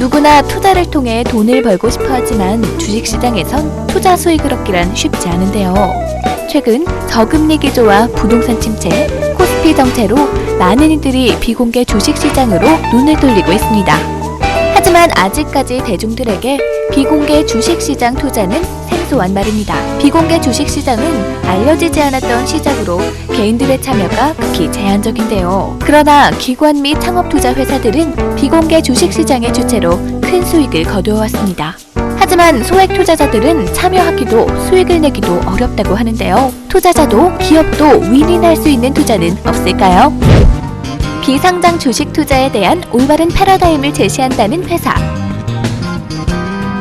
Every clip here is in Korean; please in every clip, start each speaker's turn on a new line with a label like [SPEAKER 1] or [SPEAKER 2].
[SPEAKER 1] 누구나 투자를 통해 돈을 벌고 싶어 하지만 주식시장에선 투자 수익을 얻기란 쉽지 않은데요. 최근 저금리 기조와 부동산 침체, 코스피 정체로 많은 이들이 비공개 주식시장으로 눈을 돌리고 있습니다. 하지만 아직까지 대중들에게 비공개 주식시장 투자는 생소한 말입니다. 비공개 주식시장은 알려지지 않았던 시장으로 개인들의 참여가 극히 제한적인데요. 그러나 기관 및 창업투자 회사들은 비공개 주식시장의 주체로 큰 수익을 거두어왔습니다. 하지만 소액 투자자들은 참여하기도 수익을 내기도 어렵다고 하는데요. 투자자도 기업도 윈윈할 수 있는 투자는 없을까요? 비상장 주식 투자에 대한 올바른 패러다임을 제시한다는 회사.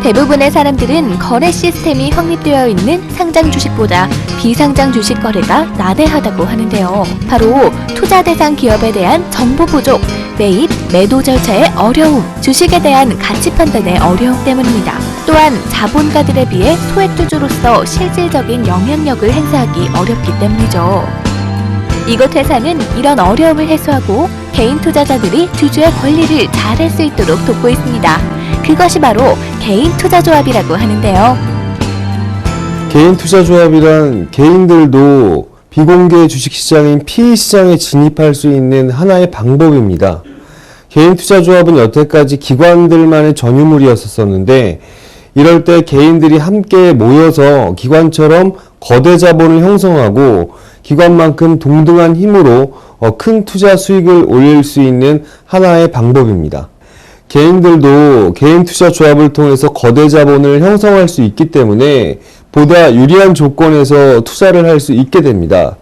[SPEAKER 1] 대부분의 사람들은 거래 시스템이 확립되어 있는 상장 주식보다 비상장 주식 거래가 난해하다고 하는데요. 바로 투자 대상 기업에 대한 정보 부족, 매입, 매도 절차의 어려움, 주식에 대한 가치 판단의 어려움 때문입니다. 또한 자본가들에 비해 소액주주로서 실질적인 영향력을 행사하기 어렵기 때문이죠. 이곳 회사는 이런 어려움을 해소하고 개인 투자자들이 주주의 권리를 잘 할 수 있도록 돕고 있습니다. 그것이 바로 개인 투자조합이라고 하는데요.
[SPEAKER 2] 개인 투자조합이란 개인들도 비공개 주식시장인 PE시장에 진입할 수 있는 하나의 방법입니다. 개인 투자조합은 여태까지 기관들만의 전유물이었었는데 이럴 때 개인들이 함께 모여서 기관처럼 거대 자본을 형성하고 기관만큼 동등한 힘으로 큰 투자 수익을 올릴 수 있는 하나의 방법입니다. 개인들도 개인 투자 조합을 통해서 거대 자본을 형성할 수 있기 때문에 보다 유리한 조건에서 투자를 할 수 있게 됩니다.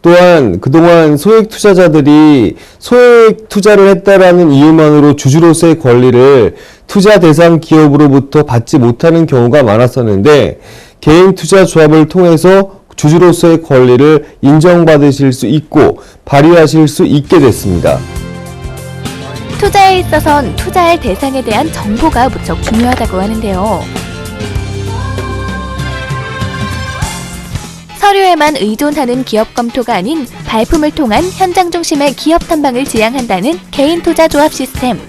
[SPEAKER 2] 또한 그동안 소액 투자자들이 소액 투자를 했다라는 이유만으로 주주로서의 권리를 투자 대상 기업으로부터 받지 못하는 경우가 많았었는데 개인 투자 조합을 통해서 주주로서의 권리를 인정받으실 수 있고 발휘하실 수 있게 됐습니다.
[SPEAKER 1] 투자에 있어선 투자할 대상에 대한 정보가 무척 중요하다고 하는데요. 서류에만 의존하는 기업 검토가 아닌 발품을 통한 현장 중심의 기업 탐방을 지향한다는 개인 투자 조합 시스템.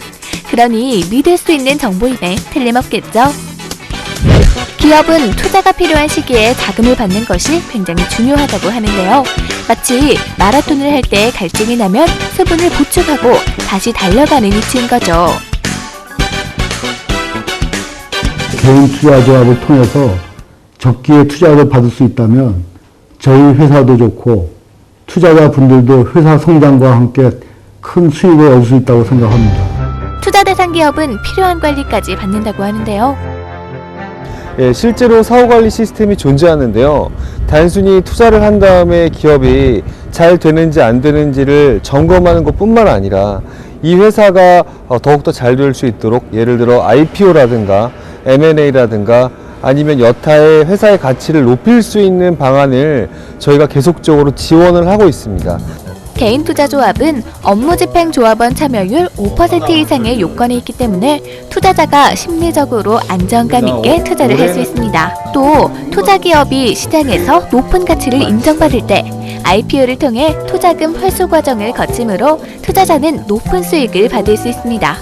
[SPEAKER 1] 그러니 믿을 수 있는 정보임에 틀림없겠죠. 기업은 투자가 필요한 시기에 자금을 받는 것이 굉장히 중요하다고 하는데요. 마치 마라톤을 할 때 갈증이 나면 수분을 보충하고 다시 달려가는 이치인 거죠.
[SPEAKER 3] 개인 투자조합을 통해서 적기에 투자를 받을 수 있다면 저희 회사도 좋고 투자자분들도 회사 성장과 함께 큰 수익을 얻을 수 있다고 생각합니다.
[SPEAKER 1] 투자 대상 기업은 필요한 관리까지 받는다고 하는데요.
[SPEAKER 2] 실제로 사후관리 시스템이 존재하는데요. 단순히 투자를 한 다음에 기업이 잘 되는지 안 되는지를 점검하는 것뿐만 아니라 이 회사가 더욱더 잘 될 수 있도록 예를 들어 IPO라든가 M&A라든가 아니면 여타의 회사의 가치를 높일 수 있는 방안을 저희가 계속적으로 지원을 하고 있습니다.
[SPEAKER 1] 개인 투자조합은 업무집행조합원 참여율 5% 이상의 요건이 있기 때문에 투자자가 심리적으로 안정감 있게 투자를 할 수 있습니다. 또 투자기업이 시장에서 높은 가치를 인정받을 때 IPO를 통해 투자금 회수 과정을 거치므로 투자자는 높은 수익을 받을 수 있습니다.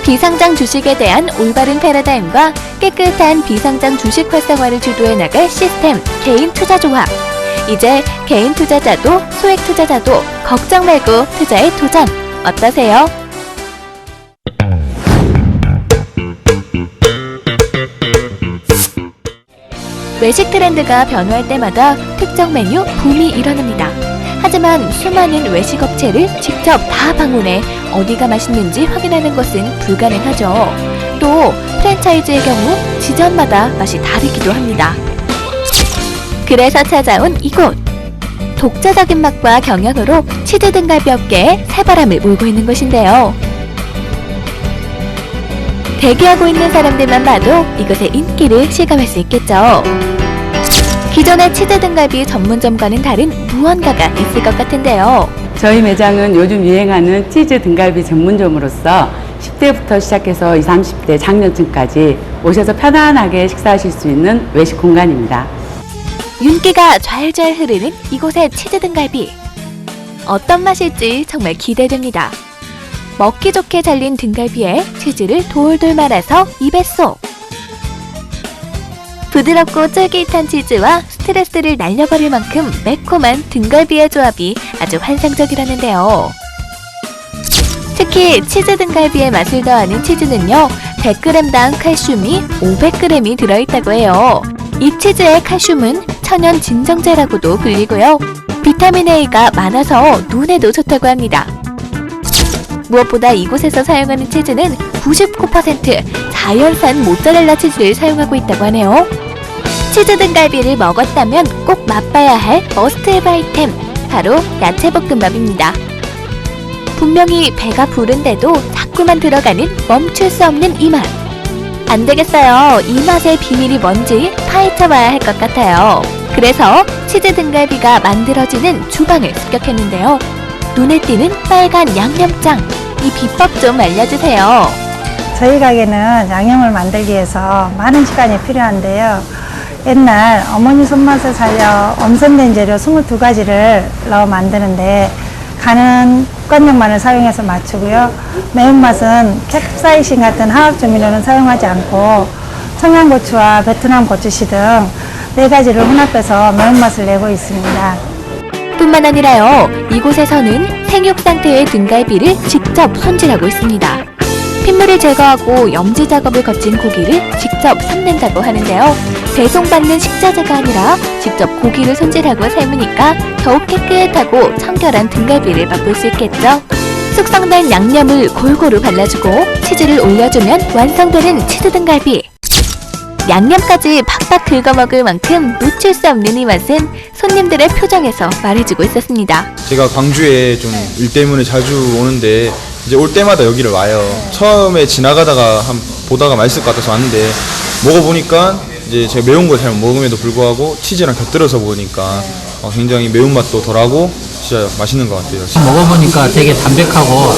[SPEAKER 1] 비상장 주식에 대한 올바른 패러다임과 깨끗한 비상장 주식 활성화를 주도해 나갈 시스템 개인 투자조합. 이제 개인 투자자도 소액 투자자도 걱정 말고 투자에 도전! 어떠세요? 외식 트렌드가 변화할 때마다 특정 메뉴 붐이 일어납니다. 하지만 수많은 외식 업체를 직접 다 방문해 어디가 맛있는지 확인하는 것은 불가능하죠. 또 프랜차이즈의 경우 지점마다 맛이 다르기도 합니다. 그래서 찾아온 이곳! 독자적인 맛과 경영으로 치즈 등갈비 업계에 새바람을 몰고 있는 곳인데요. 대기하고 있는 사람들만 봐도 이곳의 인기를 실감할 수 있겠죠. 기존의 치즈 등갈비 전문점과는 다른 무언가가 있을 것 같은데요.
[SPEAKER 4] 저희 매장은 요즘 유행하는 치즈 등갈비 전문점으로서 10대부터 시작해서 20, 30대 장년층까지 오셔서 편안하게 식사하실 수 있는 외식 공간입니다.
[SPEAKER 1] 윤기가 좔좔 흐르는 이곳의 치즈 등갈비. 어떤 맛일지 정말 기대됩니다. 먹기 좋게 잘린 등갈비에 치즈를 돌돌 말아서 입에 쏙. 부드럽고 쫄깃한 치즈와 스트레스를 날려버릴 만큼 매콤한 등갈비의 조합이 아주 환상적이라는데요. 특히 치즈 등갈비의 맛을 더하는 치즈는요, 100g당 칼슘이 500g이 들어있다고 해요. 이 치즈의 칼슘은 천연 진정제라고도 불리고요. 비타민 A가 많아서 눈에도 좋다고 합니다. 무엇보다 이곳에서 사용하는 치즈는 99% 자연산 모짜렐라 치즈를 사용하고 있다고 하네요. 치즈 등갈비를 먹었다면 꼭 맛봐야 할 머스트헤브 아이템, 바로 야채볶음밥입니다. 분명히 배가 부른데도 자꾸만 들어가는 멈출 수 없는 이 맛. 안 되겠어요. 이 맛의 비밀이 뭔지 파헤쳐봐야 할 것 같아요. 그래서 치즈 등갈비가 만들어지는 주방을 습격했는데요. 눈에 띄는 빨간 양념장, 이 비법 좀 알려주세요.
[SPEAKER 5] 저희 가게는 양념을 만들기 위해서 많은 시간이 필요한데요. 옛날 어머니 손맛을 살려 엄선된 재료 22가지를 넣어 만드는데 간은 국간장만을 사용해서 맞추고요. 매운맛은 캡사이신 같은 화학 조미료는 사용하지 않고 청양고추와 베트남 고추씨 등 4가지를 혼합해서 매운맛을 내고 있습니다.
[SPEAKER 1] 뿐만 아니라요, 이곳에서는 생육 상태의 등갈비를 직접 손질하고 있습니다. 핏물을 제거하고 염지 작업을 거친 고기를 직접 삶는다고 하는데요. 배송받는 식자재가 아니라 직접 고기를 손질하고 삶으니까 더욱 깨끗하고 청결한 등갈비를 맛볼 수 있겠죠. 숙성된 양념을 골고루 발라주고 치즈를 올려주면 완성되는 치즈 등갈비. 양념까지 팍팍 긁어먹을 만큼 놓칠 수 없는 이 맛은 손님들의 표정에서 말해주고 있었습니다.
[SPEAKER 6] 제가 광주에 좀 일 때문에 자주 오는데 이제 올 때마다 여기를 와요. 처음에 지나가다가 보다가 맛있을 것 같아서 왔는데 먹어보니까 이제 제가 매운 걸 잘 먹음에도 불구하고 치즈랑 곁들여서 먹으니까 굉장히 매운맛도 덜하고 진짜 맛있는 것 같아요.
[SPEAKER 7] 먹어보니까 되게 담백하고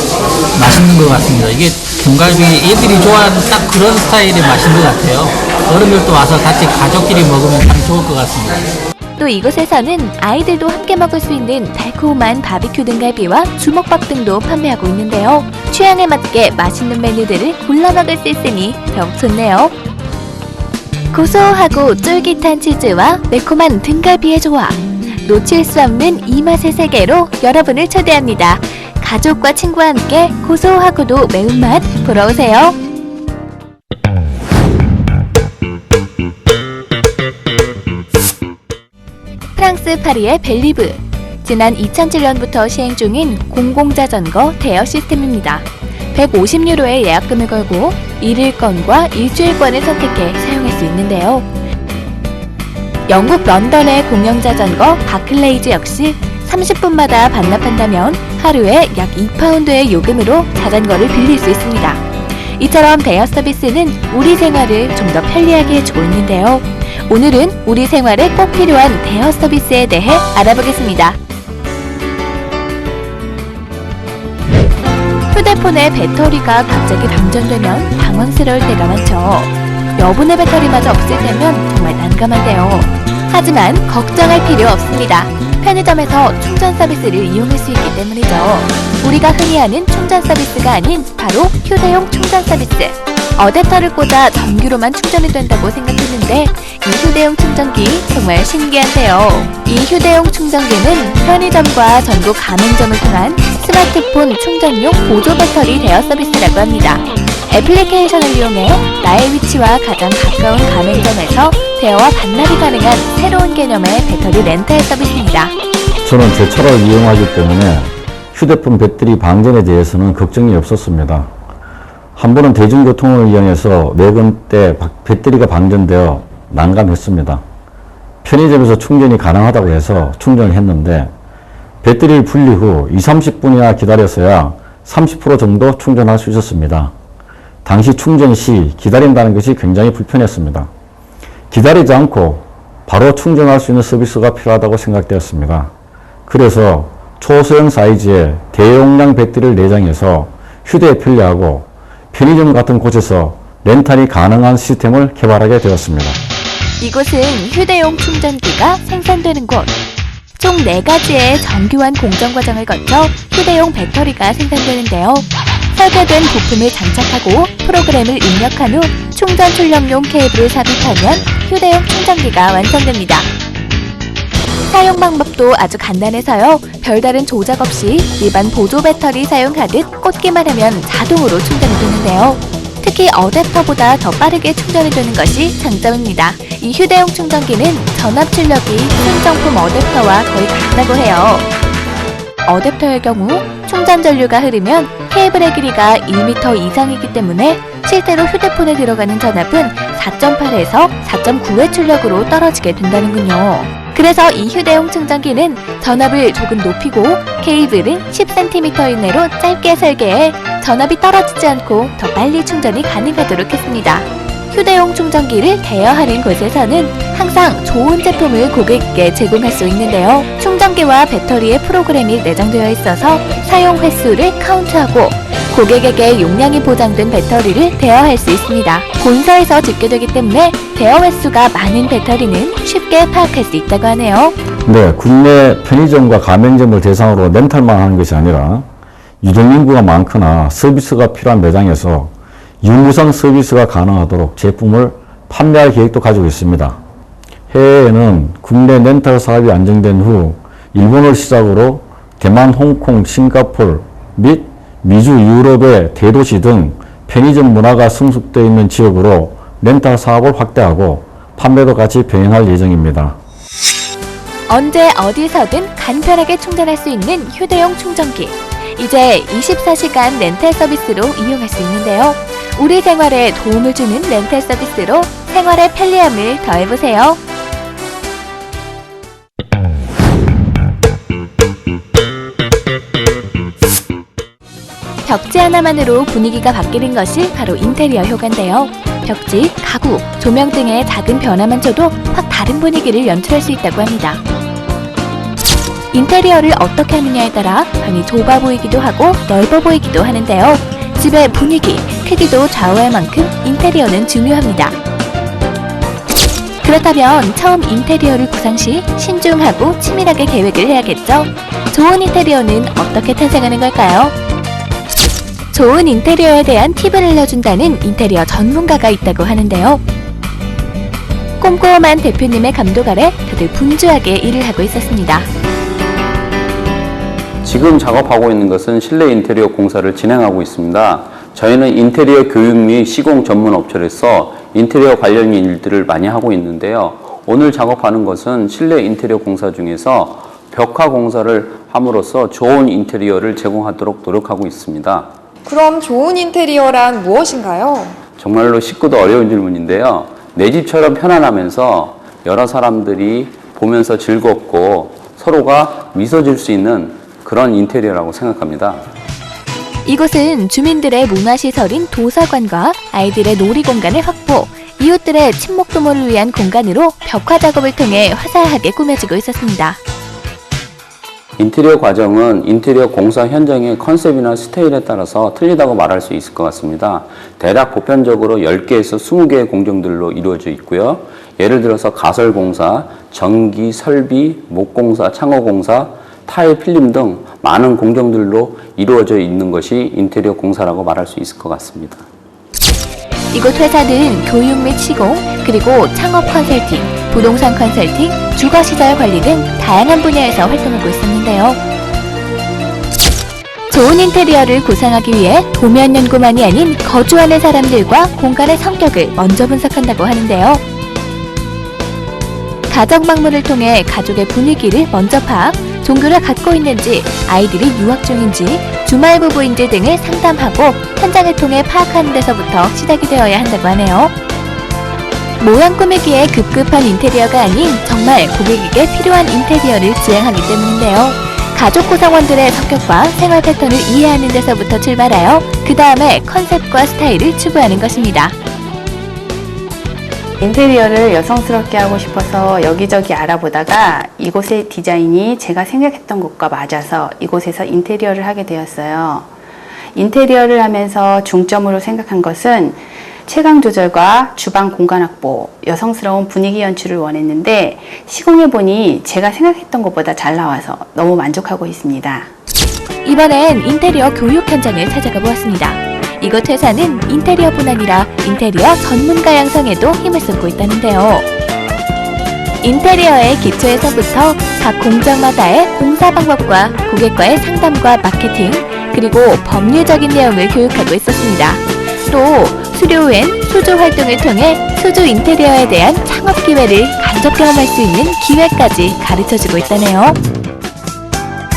[SPEAKER 7] 맛있는 것 같습니다. 이게 등갈비 애들이 좋아하는 딱 그런 스타일의 맛인 것 같아요. 어른들도 와서 같이 가족끼리 먹으면 참 좋을 것 같습니다.
[SPEAKER 1] 또 이곳에서는 아이들도 함께 먹을 수 있는 달콤한 바비큐 등갈비와 주먹밥 등도 판매하고 있는데요. 취향에 맞게 맛있는 메뉴들을 골라 먹을 수 있으니 더욱 좋네요. 고소하고 쫄깃한 치즈와 매콤한 등갈비의 조합. 놓칠 수 없는 이 맛의 세계로 여러분을 초대합니다. 가족과 친구와 함께 고소하고도 매운맛 보러 오세요. 프랑스 파리의 벨리브. 지난 2007년부터 시행 중인 공공자전거 대여 시스템입니다. 150유로의 예약금을 걸고 1일권과 일주일권을 선택해 사용할 수 있는데요. 영국 런던의 공영자전거 바클레이즈 역시 30분마다 반납한다면 하루에 약 2파운드의 요금으로 자전거를 빌릴 수 있습니다. 이처럼 대여 서비스는 우리 생활을 좀 더 편리하게 해주고 있는데요. 오늘은 우리 생활에 꼭 필요한 대여 서비스에 대해 알아보겠습니다. 휴대폰의 배터리가 갑자기 방전되면 당황스러울 때가 많죠. 여분의 배터리마저 없을 때면 정말 난감한데요. 하지만 걱정할 필요 없습니다. 편의점에서 충전 서비스를 이용할 수 있기 때문이죠. 우리가 흔히 아는 충전 서비스가 아닌 바로 휴대용 충전 서비스. 어댑터를 꽂아 전기로만 충전이 된다고 생각했는데 이 휴대용 충전기 정말 신기한데요. 이 휴대용 충전기는 편의점과 전국 가맹점을 통한 스마트폰 충전용 보조 배터리 대여 서비스라고 합니다. 애플리케이션을 이용해 나의 위치와 가장 가까운 가맹점에서 대여와 반납이 가능한 새로운 개념의 배터리 렌탈 서비스입니다.
[SPEAKER 8] 저는 제 차를 이용하기 때문에 휴대폰 배터리 방전에 대해서는 걱정이 없었습니다. 한 번은 대중교통을 이용해서 매번 때 배터리가 방전되어 난감했습니다. 편의점에서 충전이 가능하다고 해서 충전을 했는데 배터리를 분리 후 20-30분이나 기다려서야 30% 정도 충전할 수 있었습니다. 당시 충전 시 기다린다는 것이 굉장히 불편했습니다. 기다리지 않고 바로 충전할 수 있는 서비스가 필요하다고 생각되었습니다. 그래서 초소형 사이즈의 대용량 배터리를 내장해서 휴대에 편리하고 편의점 같은 곳에서 렌탈이 가능한 시스템을 개발하게 되었습니다.
[SPEAKER 1] 이곳은 휴대용 충전기가 생산되는 곳. 총 4가지의 정교한 공정 과정을 거쳐 휴대용 배터리가 생산되는데요. 설계된 부품을 장착하고 프로그램을 입력한 후 충전 출력용 케이블을 삽입하면 휴대용 충전기가 완성됩니다. 사용 방법도 아주 간단해서요. 별다른 조작 없이 일반 보조 배터리 사용하듯 꽂기만 하면 자동으로 충전이 되는데요. 특히 어댑터보다 더 빠르게 충전이 되는 것이 장점입니다. 이 휴대용 충전기는 전압 출력이 신정품 어댑터와 거의 같다고 해요. 어댑터의 경우 충전 전류가 흐르면 케이블의 길이가 1m 이상이기 때문에 실제로 휴대폰에 들어가는 전압은 4.8에서 4.9의 출력으로 떨어지게 된다는군요. 그래서 이 휴대용 충전기는 전압을 조금 높이고 케이블은 10cm 이내로 짧게 설계해 전압이 떨어지지 않고 더 빨리 충전이 가능하도록 했습니다. 휴대용 충전기를 대여하는 곳에서는 항상 좋은 제품을 고객에게 제공할 수 있는데요. 충전기와 배터리의 프로그램이 내장되어 있어서 사용 횟수를 카운트하고 고객에게 용량이 보장된 배터리를 대여할 수 있습니다. 본사에서 집계되기 때문에 대여 횟수가 많은 배터리는 쉽게 파악할 수 있다고 하네요.
[SPEAKER 8] 네, 국내 편의점과 가맹점을 대상으로 렌탈만 하는 것이 아니라 유동 인구가 많거나 서비스가 필요한 매장에서 유무상 서비스가 가능하도록 제품을 판매할 계획도 가지고 있습니다. 해외에는 국내 렌탈 사업이 안정된 후 일본을 시작으로 대만, 홍콩, 싱가포르 및 미주, 유럽의 대도시 등 편의점 문화가 성숙되어 있는 지역으로 렌탈 사업을 확대하고 판매도 같이 병행할 예정입니다.
[SPEAKER 1] 언제 어디서든 간편하게 충전할 수 있는 휴대용 충전기. 이제 24시간 렌탈 서비스로 이용할 수 있는데요. 우리 생활에 도움을 주는 렌탈 서비스로 생활의 편리함을 더해보세요. 벽지 하나만으로 분위기가 바뀌는 것이 바로 인테리어 효과인데요. 벽지, 가구, 조명 등의 작은 변화만 줘도 확 다른 분위기를 연출할 수 있다고 합니다. 인테리어를 어떻게 하느냐에 따라 방이 좁아 보이기도 하고 넓어 보이기도 하는데요. 집의 분위기, 크기도 좌우할 만큼 인테리어는 중요합니다. 그렇다면 처음 인테리어를 구상 시 신중하고 치밀하게 계획을 해야겠죠? 좋은 인테리어는 어떻게 탄생하는 걸까요? 좋은 인테리어에 대한 팁을 알려준다는 인테리어 전문가가 있다고 하는데요. 꼼꼼한 대표님의 감독 아래 다들 분주하게 일을 하고 있었습니다.
[SPEAKER 9] 지금 작업하고 있는 것은 실내 인테리어 공사를 진행하고 있습니다. 저희는 인테리어 교육 및 시공 전문 업체로서 인테리어 관련 일들을 많이 하고 있는데요. 오늘 작업하는 것은 실내 인테리어 공사 중에서 벽화 공사를 함으로써 좋은 인테리어를 제공하도록 노력하고 있습니다.
[SPEAKER 10] 그럼 좋은 인테리어란 무엇인가요?
[SPEAKER 9] 정말로 쉽고도 어려운 질문인데요. 내 집처럼 편안하면서 여러 사람들이 보면서 즐겁고 서로가 미소 질 수 있는 그런 인테리어라고 생각합니다.
[SPEAKER 1] 이곳은 주민들의 문화시설인 도서관과 아이들의 놀이공간을 확보, 이웃들의 친목도모를 위한 공간으로 벽화 작업을 통해 화사하게 꾸며지고 있었습니다.
[SPEAKER 9] 인테리어 과정은 인테리어 공사 현장의 컨셉이나 스타일에 따라서 틀리다고 말할 수 있을 것 같습니다. 대략 보편적으로 10개에서 20개의 공정들로 이루어져 있고요. 예를 들어서 가설공사, 전기, 설비, 목공사, 창호공사, 타일, 필름 등 많은 공정들로 이루어져 있는 것이 인테리어 공사라고 말할 수 있을 것 같습니다.
[SPEAKER 1] 이곳 회사는 교육 및 시공, 그리고 창업 컨설팅, 부동산 컨설팅, 주거시설 관리 등 다양한 분야에서 활동하고 있었는데요. 좋은 인테리어를 구상하기 위해 도면 연구만이 아닌 거주하는 사람들과 공간의 성격을 먼저 분석한다고 하는데요. 가정 방문을 통해 가족의 분위기를 먼저 파악, 종교를 갖고 있는지, 아이들이 유학 중인지, 주말 부부인지 등을 상담하고 현장을 통해 파악하는 데서부터 시작이 되어야 한다고 하네요. 모양 꾸미기에 급급한 인테리어가 아닌 정말 고객에게 필요한 인테리어를 지향하기 때문인데요. 가족 구성원들의 성격과 생활 패턴을 이해하는 데서부터 출발하여 그 다음에 컨셉과 스타일을 추구하는 것입니다.
[SPEAKER 11] 인테리어를 여성스럽게 하고 싶어서 여기저기 알아보다가 이곳의 디자인이 제가 생각했던 것과 맞아서 이곳에서 인테리어를 하게 되었어요. 인테리어를 하면서 중점으로 생각한 것은 채광 조절과 주방 공간 확보, 여성스러운 분위기 연출을 원했는데 시공해보니 제가 생각했던 것보다 잘 나와서 너무 만족하고 있습니다.
[SPEAKER 1] 이번엔 인테리어 교육 현장을 찾아가 보았습니다. 이곳 회사는 인테리어뿐 아니라 인테리어 전문가 양성에도 힘을 쏟고 있다는데요. 인테리어의 기초에서부터 각 공정마다의 공사 방법과 고객과의 상담과 마케팅, 그리고 법률적인 내용을 교육하고 있었습니다. 또 수료후엔 수조 활동을 통해 수조 인테리어에 대한 창업 기회를 간접 경험할 수 있는 기회까지 가르쳐주고 있다네요.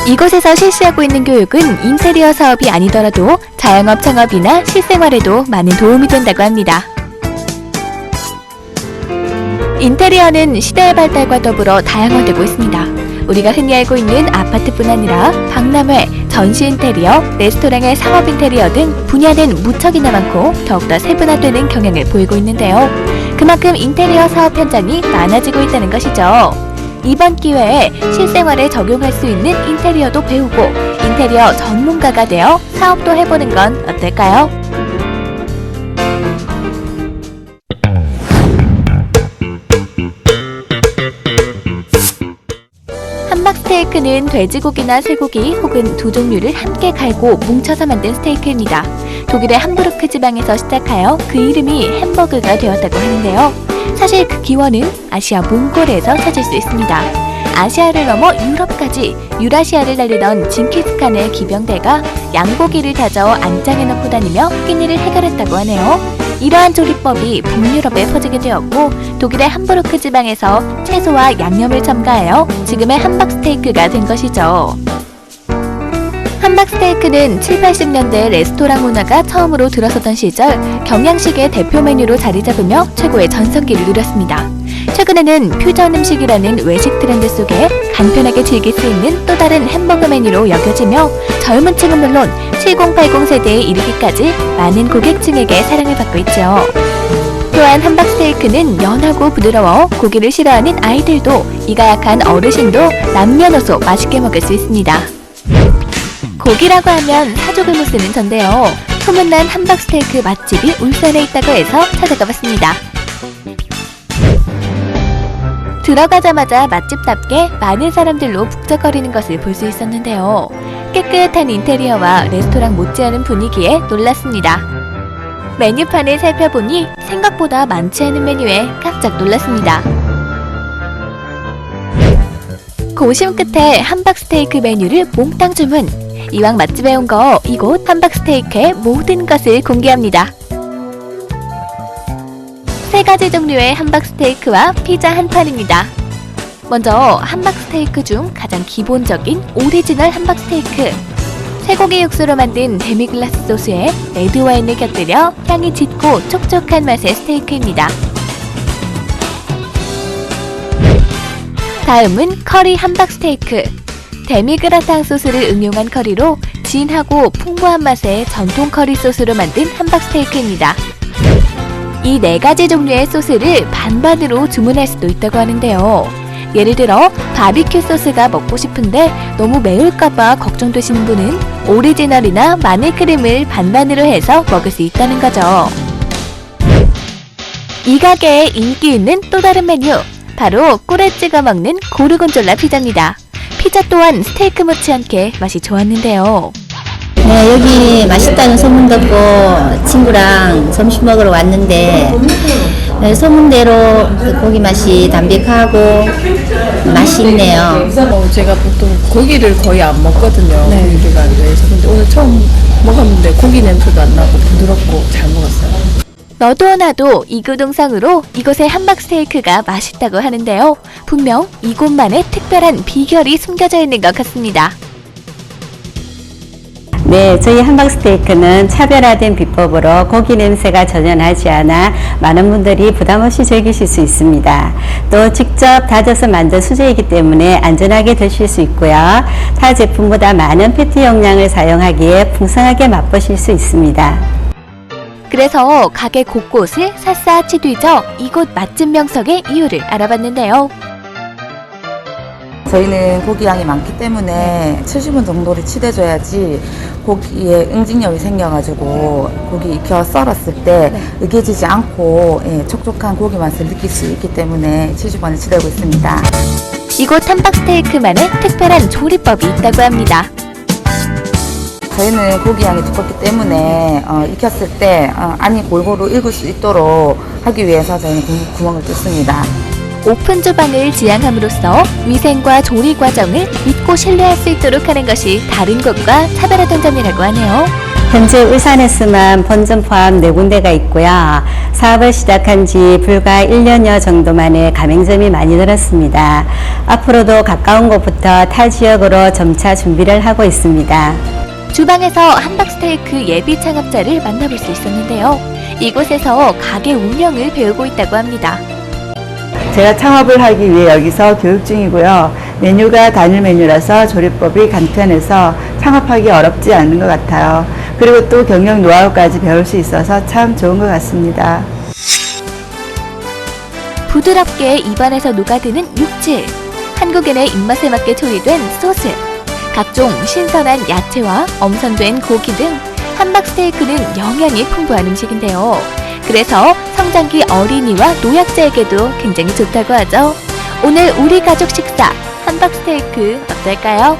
[SPEAKER 1] 이곳에서 실시하고 있는 교육은 인테리어 사업이 아니더라도 자영업 창업이나 실생활에도 많은 도움이 된다고 합니다. 인테리어는 시대의 발달과 더불어 다양화되고 있습니다. 우리가 흔히 알고 있는 아파트뿐 아니라 박람회, 전시 인테리어, 레스토랑의 상업 인테리어 등 분야는 무척이나 많고 더욱더 세분화되는 경향을 보이고 있는데요. 그만큼 인테리어 사업 현장이 많아지고 있다는 것이죠. 이번 기회에 실생활에 적용할 수 있는 인테리어도 배우고 인테리어 전문가가 되어 사업도 해보는 건 어떨까요? 함박스테이크는 돼지고기나 쇠고기 혹은 두 종류를 함께 갈고 뭉쳐서 만든 스테이크입니다. 독일의 함부르크 지방에서 시작하여 그 이름이 햄버거가 되었다고 하는데요. 사실 그 기원은 아시아 몽골에서 찾을 수 있습니다. 아시아를 넘어 유럽까지 유라시아를 달리던 징기스칸의 기병대가 양고기를 다져 안장에 넣고 다니며 끼니를 해결했다고 하네요. 이러한 조리법이 북유럽에 퍼지게 되었고 독일의 함부르크 지방에서 채소와 양념을 첨가하여 지금의 함박스테이크가 된 것이죠. 함박스테이크는 7, 80년대 레스토랑 문화가 처음으로 들어서던 시절 경양식의 대표 메뉴로 자리 잡으며 최고의 전성기를 누렸습니다. 최근에는 퓨전 음식이라는 외식 트렌드 속에 간편하게 즐길 수 있는 또 다른 햄버거 메뉴로 여겨지며 젊은 층은 물론 7080 세대에 이르기까지 많은 고객층에게 사랑을 받고 있죠. 또한 함박스테이크는 연하고 부드러워 고기를 싫어하는 아이들도 이가 약한 어르신도 남녀노소 맛있게 먹을 수 있습니다. 고기라고 하면 사족을 못 쓰는 전데요. 소문난 함박스테이크 맛집이 울산에 있다고 해서 찾아가 봤습니다. 들어가자마자 맛집답게 많은 사람들로 북적거리는 것을 볼 수 있었는데요. 깨끗한 인테리어와 레스토랑 못지않은 분위기에 놀랐습니다. 메뉴판을 살펴보니 생각보다 많지 않은 메뉴에 깜짝 놀랐습니다. 고심 끝에 함박스테이크 메뉴를 몽땅 주문! 이왕 맛집에 온 거 이곳 함박스테이크의 모든 것을 공개합니다. 3가지 종류의 함박스테이크와 피자 한 판입니다. 먼저 함박스테이크 중 가장 기본적인 오리지널 함박스테이크. 쇠고기 육수로 만든 데미글라스 소스에 레드와인을 곁들여 향이 짙고 촉촉한 맛의 스테이크입니다. 다음은 커리 함박스테이크. 데미그라탕 소스를 응용한 커리로 진하고 풍부한 맛의 전통 커리 소스로 만든 함박스테이크입니다. 이 4가지 종류의 소스를 반반으로 주문할 수도 있다고 하는데요. 예를 들어 바비큐 소스가 먹고 싶은데 너무 매울까봐 걱정되시는 분은 오리지널이나 마늘크림을 반반으로 해서 먹을 수 있다는 거죠. 이 가게의 인기 있는 또 다른 메뉴, 바로 꿀에 찍어 먹는 고르곤졸라 피자입니다. 피자 또한 스테이크 못지않게 맛이 좋았는데요.
[SPEAKER 12] 네, 여기 맛있다는 소문 듣고 친구랑 점심 먹으러 왔는데 소문대로 고기 맛이 담백하고 맛있네요.
[SPEAKER 13] 제가 보통 고기를 거의 안 먹거든요. 고기를 안 좋아해서. 근데 오늘 처음 먹었는데 고기 냄새도 안 나고 부드럽고 잘 먹었어요.
[SPEAKER 1] 너도 나도 이구동성으로 이곳의 함박스테이크가 맛있다고 하는데요. 분명 이곳만의 특별한 비결이 숨겨져 있는 것 같습니다.
[SPEAKER 14] 네, 저희 함박스테이크는 차별화된 비법으로 고기 냄새가 전혀 나지 않아 많은 분들이 부담없이 즐기실 수 있습니다. 또 직접 다져서 만든 수제이기 때문에 안전하게 드실 수 있고요. 타 제품보다 많은 패티 용량을 사용하기에 풍성하게 맛보실 수 있습니다.
[SPEAKER 1] 그래서 가게 곳곳을 샅샅이 뒤져 이곳 맛집 명석의 이유를 알아봤는데요.
[SPEAKER 15] 저희는 고기 양이 많기 때문에 70분 정도를 치대줘야지 고기에 응징력이 생겨가지고 고기 익혀 썰었을 때 으개지지 않고 촉촉한 고기 맛을 느낄 수 있기 때문에 70분을 치대고 있습니다.
[SPEAKER 1] 이곳 함박스테이크만의 특별한 조리법이 있다고 합니다.
[SPEAKER 15] 저희는 고기 양이 두껍기 때문에 익혔을 때 안이 골고루 익을 수 있도록 하기 위해서 저희는 구멍을 뚫습니다.
[SPEAKER 1] 오픈 주방을 지향함으로써 위생과 조리 과정을 믿고 신뢰할 수 있도록 하는 것이 다른 곳과 차별화된 점이라고 하네요.
[SPEAKER 14] 현재 울산에서만 본점 포함 4군데가 있고요. 사업을 시작한 지 불과 1년여 정도 만에 가맹점이 많이 늘었습니다. 앞으로도 가까운 곳부터 타 지역으로 점차 준비를 하고 있습니다.
[SPEAKER 1] 주방에서 함박스테이크 예비 창업자를 만나볼 수 있었는데요. 이곳에서 가게 운영을 배우고 있다고 합니다.
[SPEAKER 16] 제가 창업을 하기 위해 여기서 교육 중이고요. 메뉴가 단일 메뉴라서 조리법이 간편해서 창업하기 어렵지 않은 것 같아요. 그리고 또 경영 노하우까지 배울 수 있어서 참 좋은 것 같습니다.
[SPEAKER 1] 부드럽게 입안에서 녹아드는 육질, 한국인의 입맛에 맞게 조리된 소스, 각종 신선한 야채와 엄선된 고기 등 함박스테이크는 영양이 풍부한 음식인데요. 그래서 성장기 어린이와 노약자에게도 굉장히 좋다고 하죠. 오늘 우리 가족 식사 함박스테이크 어떨까요?